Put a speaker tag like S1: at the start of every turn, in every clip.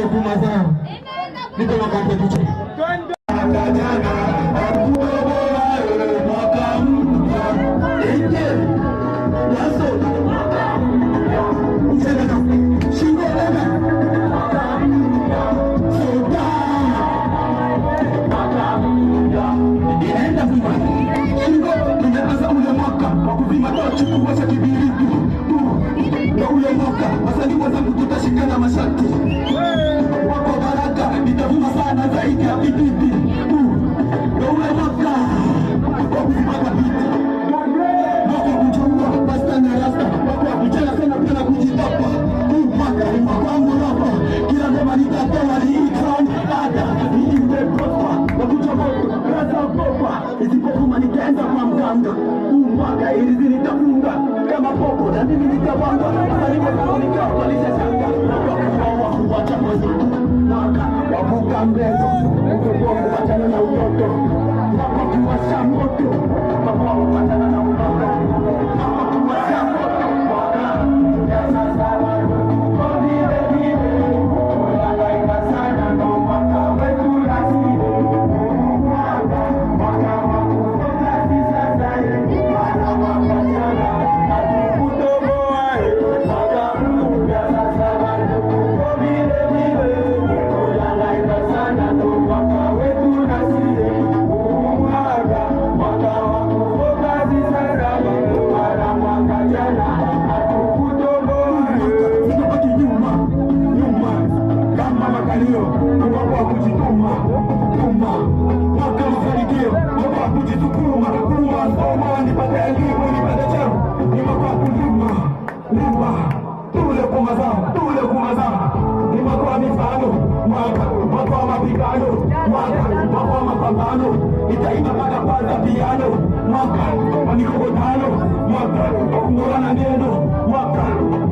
S1: kuvuma zao. Niko na kati kichwa. Tutashikana mashati wako baraka, nitavuma sana zaidi ya bibibi. Ndio ule mwaka wa kuzipata bibi, mwaka kuchukua pasta na rasta, mwaka kuchana sana pia na kujitapa. Mwaka ni mwaka wangu hapa, kila ngoma nitatoa ni crown ada ni ile profa wa kuchokota rasta popa, isipofuma nitaenda kwa mganga. Mwaka ili nitafunga kama popo na mimi nitawanga, sasa nimekufunika walisha shanga wacha mwezi wavuka mrezo utokongo wachana na utoto wakiwasha moto wachana na utoto wakiwasha moto itaimba mpaka kwanza piano, mwaka wa mikokotano, mwaka wa kungorana neno, mwaka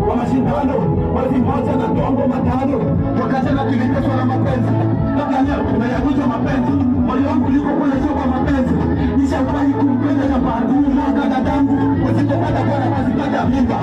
S1: wa mashindano, mwezi mmoja na tombo matano, wakati kiliteswa na mapenzi, mpaka leo tunayaguza mapenzi, moyo wangu liko kule soka mapenzi, nishawahi kumpenda na baadhi mwaka dadangu, usipopata bwana basi pata mimba.